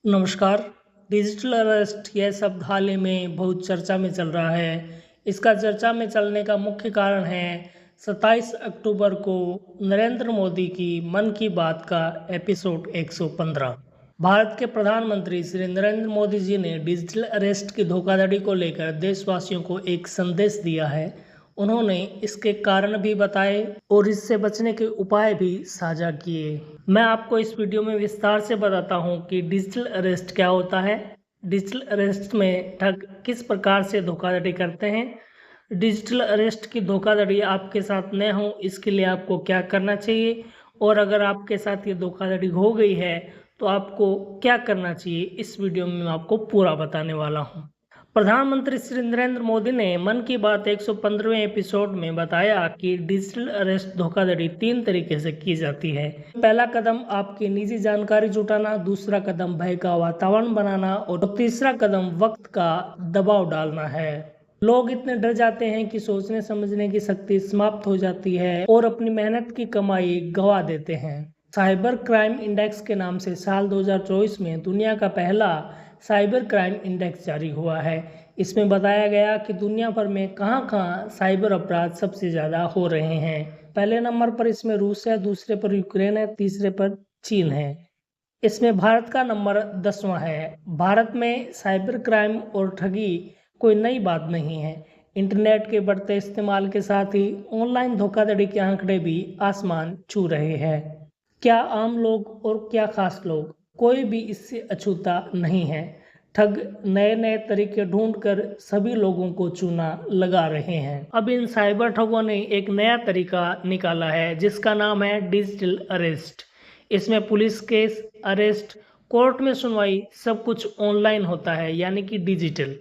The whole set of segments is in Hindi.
नमस्कार। डिजिटल अरेस्ट यह शब्द हाल ही में बहुत चर्चा में चल रहा है। इसका चर्चा में चलने का मुख्य कारण है 27 अक्टूबर को नरेंद्र मोदी की मन की बात का एपिसोड 115। भारत के प्रधानमंत्री श्री नरेंद्र मोदी जी ने डिजिटल अरेस्ट की धोखाधड़ी को लेकर देशवासियों को एक संदेश दिया है। उन्होंने इसके कारण भी बताए और इससे बचने के उपाय भी साझा किए। मैं आपको इस वीडियो में विस्तार से बताता हूं कि डिजिटल अरेस्ट क्या होता है, डिजिटल अरेस्ट में ठग किस प्रकार से धोखाधड़ी करते हैं, डिजिटल अरेस्ट की धोखाधड़ी आपके साथ न हो इसके लिए आपको क्या करना चाहिए, और अगर आपके साथ ये धोखाधड़ी हो गई है तो आपको क्या करना चाहिए। इस वीडियो में मैं आपको पूरा बताने वाला हूँ। प्रधानमंत्री श्री नरेंद्र मोदी ने मन की बात 115वें एपिसोड में बताया कि डिजिटल अरेस्ट धोखाधड़ी 3 तरीके से की जाती है। पहला कदम आपकी निजी जानकारी जुटाना, दूसरा कदम भय का वातावरण बनाना और तीसरा कदम वक्त का दबाव डालना है। लोग इतने डर जाते हैं कि सोचने समझने की शक्ति समाप्त हो जाती है और अपनी मेहनत की कमाई गंवा देते हैं। साइबर क्राइम इंडेक्स के नाम से साल 2024 में दुनिया का पहला साइबर क्राइम इंडेक्स जारी हुआ है। इसमें बताया गया कि दुनिया भर में कहां-कहां साइबर अपराध सबसे ज़्यादा हो रहे हैं। पहले नंबर पर इसमें रूस है, दूसरे पर यूक्रेन है, तीसरे पर चीन है। इसमें भारत का नंबर 10वां है। भारत में साइबर क्राइम और ठगी कोई नई बात नहीं है। इंटरनेट के बढ़ते इस्तेमाल के साथ ही ऑनलाइन धोखाधड़ी के आंकड़े भी आसमान छू रहे हैं। क्या आम लोग और क्या खास लोग, कोई भी इससे अछूता नहीं है। ठग नए नए तरीके ढूंढकर सभी लोगों को चूना लगा रहे हैं। अब इन साइबर ठगों ने एक नया तरीका निकाला है जिसका नाम है डिजिटल अरेस्ट। इसमें पुलिस केस, अरेस्ट, कोर्ट में सुनवाई सब कुछ ऑनलाइन होता है, यानी कि डिजिटल।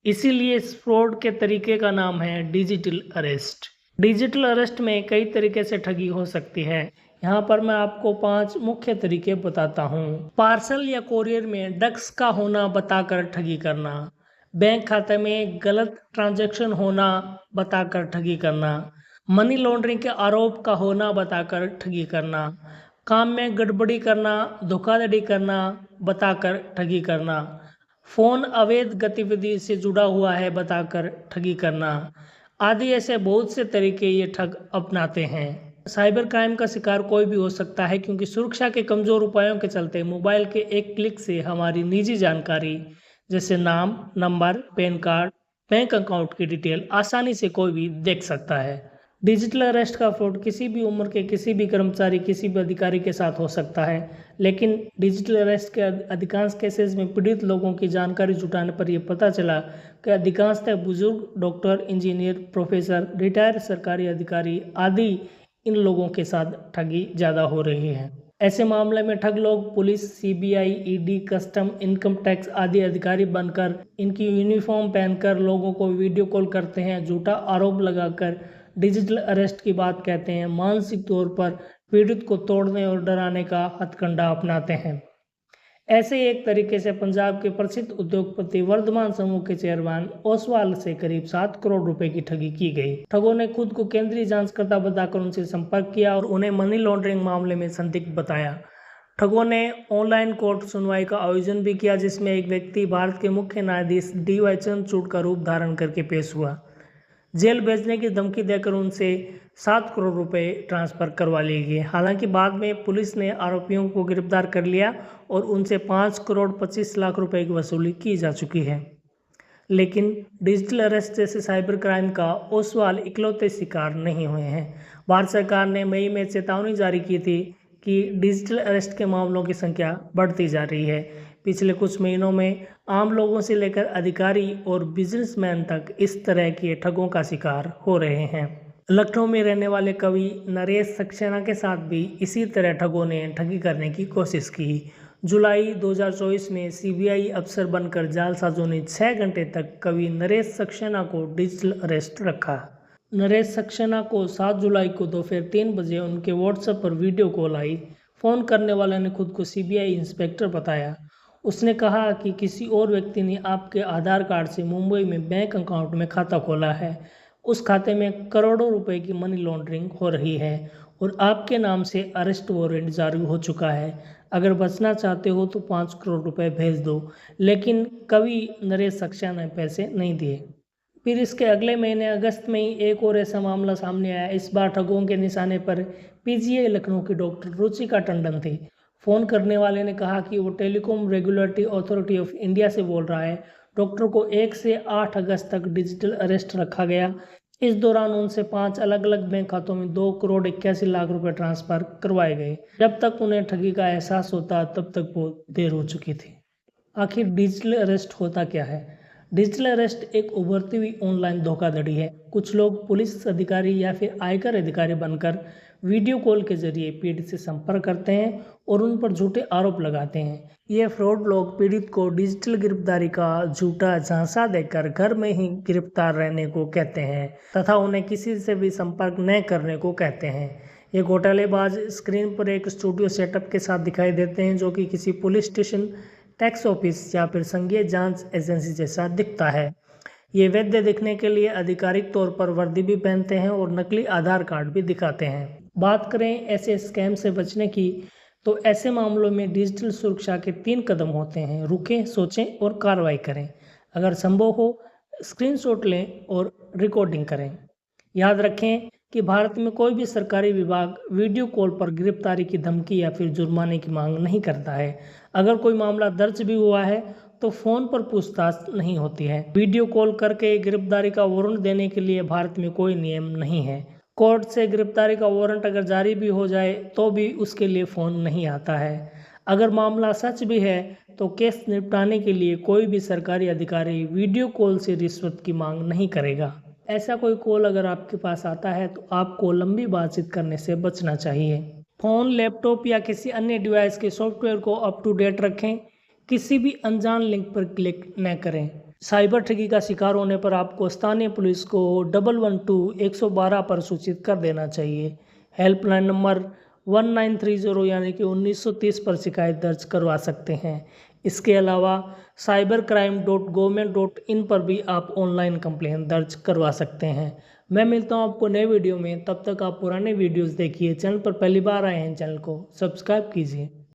इसीलिए इस फ्रॉड के तरीके का नाम है डिजिटल अरेस्ट। डिजिटल अरेस्ट में कई तरीके से ठगी हो सकती है। यहाँ पर मैं आपको 5 मुख्य तरीके बताता हूँ। पार्सल या कोरियर में डक्स का होना बताकर ठगी करना, बैंक खाते में गलत ट्रांजैक्शन होना बताकर ठगी करना, मनी लॉन्ड्रिंग के आरोप का होना बताकर ठगी करना, काम में गड़बड़ी करना, धोखाधड़ी करना बताकर ठगी करना, फोन अवैध गतिविधि से जुड़ा हुआ है बताकर ठगी करना आदि। ऐसे बहुत से तरीके ये ठग अपनाते हैं। साइबर क्राइम का शिकार कोई भी हो सकता है क्योंकि सुरक्षा के कमजोर उपायों के चलते मोबाइल के एक क्लिक से हमारी निजी जानकारी जैसे नाम, number, pan card, bank account की डिटेल आसानी से कोई भी देख सकता है। डिजिटल अरेस्ट का फ्रॉड किसी भी उम्र के किसी भी कर्मचारी, किसी भी अधिकारी के साथ हो सकता है, लेकिन डिजिटल अरेस्ट के अधिकांश केसेस में पीड़ित लोगों की जानकारी जुटाने पर यह पता चला कि अधिकांशतः बुजुर्ग, डॉक्टर, इंजीनियर, प्रोफेसर, रिटायर्ड सरकारी अधिकारी आदि इन लोगों के साथ ठगी ज़्यादा हो रही है। ऐसे मामले में ठग लोग police, CBI, ED, custom, income tax आदि अधिकारी बनकर इनकी यूनिफॉर्म पहनकर लोगों को वीडियो कॉल करते हैं, झूठा आरोप लगाकर डिजिटल अरेस्ट की बात कहते हैं, मानसिक तौर पर पीड़ित को तोड़ने और डराने का हथकंडा अपनाते हैं। ऐसे ही एक तरीके से पंजाब के प्रसिद्ध उद्योगपति वर्धमान समूह के चेयरमैन ओसवाल से करीब 7 करोड़ रुपए की ठगी की गई। ठगों ने खुद को केंद्रीय जांचकर्ता बताकर उनसे संपर्क किया और उन्हें मनी लॉन्ड्रिंग मामले में संदिग्ध बताया। ठगों ने ऑनलाइन कोर्ट सुनवाई का आयोजन भी किया जिसमें एक व्यक्ति भारत के मुख्य न्यायाधीश DY चंद्रचूड़ का रूप धारण करके पेश हुआ। जेल भेजने की धमकी देकर उनसे 7 करोड़ रुपए ट्रांसफर करवा लिए गए। हालांकि बाद में पुलिस ने आरोपियों को गिरफ्तार कर लिया और उनसे 5 करोड़ 25 लाख रुपए की वसूली की जा चुकी है। लेकिन डिजिटल अरेस्ट जैसे साइबर क्राइम का ओसवाल इकलौते शिकार नहीं हुए हैं। भारत सरकार ने मई में चेतावनी जारी की थी कि डिजिटल अरेस्ट के मामलों की संख्या बढ़ती जा रही है। पिछले कुछ महीनों में आम लोगों से लेकर अधिकारी और बिजनेसमैन तक इस तरह के ठगों का शिकार हो रहे हैं। लखनऊ में रहने वाले कवि नरेश सक्सेना के साथ भी इसी तरह ठगों ने ठगी करने की कोशिश की। जुलाई 2024 में सीबीआई अफसर बनकर जालसाजों ने 6 घंटे तक कवि नरेश सक्सेना को डिजिटल अरेस्ट रखा। नरेश सक्सेना को 7 जुलाई को दोपहर 3 बजे उनके व्हाट्सएप पर वीडियो कॉल आई। फ़ोन करने वाले ने खुद को सीबीआई इंस्पेक्टर बताया। उसने कहा कि किसी और व्यक्ति ने आपके आधार कार्ड से मुंबई में बैंक अकाउंट में खाता खोला है। उस खाते में करोड़ों रुपए की मनी लॉन्ड्रिंग हो रही है और आपके नाम से अरेस्ट वारंट जारी हो चुका है। अगर बचना चाहते हो तो 5 करोड़ रुपए भेज दो। लेकिन कवि नरेश सक्सेना ने पैसे नहीं दिए। फिर इसके अगले महीने अगस्त में ही एक और ऐसा मामला सामने आया। इस बार ठगों के निशाने पर पीजीआई लखनऊ की डॉक्टर रुचिका टंडन थी। फ़ोन करने वाले ने कहा कि वो telecom regulatory authority of India से बोल रहा है। डॉक्टर को 1 से 8 अगस्त तक डिजिटल अरेस्ट रखा गया। इस दौरान उनसे 5 अलग अलग बैंक खातों में 2 करोड़ 81 लाख रुपए ट्रांसफ़र करवाए गए। जब तक उन्हें ठगी का एहसास होता तब तक वो देर हो चुकी थी। आखिर डिजिटल अरेस्ट होता क्या है? डिजिटल अरेस्ट एक उभरती हुई ऑनलाइन धोखाधड़ी है। कुछ लोग पुलिस अधिकारी या फिर आयकर अधिकारी बनकर वीडियो कॉल के जरिए पीड़ित से संपर्क करते हैं और उन पर झूठे आरोप लगाते हैं। ये फ्रॉड लोग पीड़ित को डिजिटल गिरफ्तारी का झूठा झांसा देकर घर में ही गिरफ्तार रहने को कहते हैं तथा उन्हें किसी से भी संपर्क न करने को कहते हैं। ये घोटालेबाज स्क्रीन पर एक स्टूडियो सेटअप के साथ दिखाई देते हैं जो कि किसी पुलिस स्टेशन, टैक्स ऑफिस या फिर संघीय जांच एजेंसी जैसा दिखता है। ये वैध दिखने के लिए आधिकारिक तौर पर वर्दी भी पहनते हैं और नकली आधार कार्ड भी दिखाते हैं। बात करें ऐसे स्कैम से बचने की, तो ऐसे मामलों में डिजिटल सुरक्षा के 3 कदम होते हैं। रुकें, सोचें और कार्रवाई करें। अगर संभव हो स्क्रीनशॉट लें और रिकॉर्डिंग करें। याद रखें कि भारत में कोई भी सरकारी विभाग वीडियो कॉल पर गिरफ्तारी की धमकी या फिर जुर्माने की मांग नहीं करता है। अगर कोई मामला दर्ज भी हुआ है तो फ़ोन पर पूछताछ नहीं होती है। वीडियो कॉल करके गिरफ्तारी का वारंट देने के लिए भारत में कोई नियम नहीं है। कोर्ट से गिरफ्तारी का वारंट अगर जारी भी हो जाए तो भी उसके लिए फ़ोन नहीं आता है। अगर मामला सच भी है तो केस निपटाने के लिए कोई भी सरकारी अधिकारी वीडियो कॉल से रिश्वत की मांग नहीं करेगा। ऐसा कोई कॉल अगर आपके पास आता है तो आपको लंबी बातचीत करने से बचना चाहिए। फ़ोन, लैपटॉप या किसी अन्य डिवाइस के सॉफ्टवेयर को अप टू डेट रखें। किसी भी अनजान लिंक पर क्लिक न करें। साइबर ठगी का शिकार होने पर आपको स्थानीय पुलिस को 112 पर सूचित कर देना चाहिए। हेल्पलाइन नंबर 1930 यानी कि 1930 पर शिकायत दर्ज करवा सकते हैं। इसके अलावा cybercrime.government.in पर भी आप ऑनलाइन कंप्लेन दर्ज करवा सकते हैं। मैं मिलता हूं आपको नए वीडियो में। तब तक आप पुराने वीडियोस देखिए। चैनल पर पहली बार आए हैं, चैनल को सब्सक्राइब कीजिए।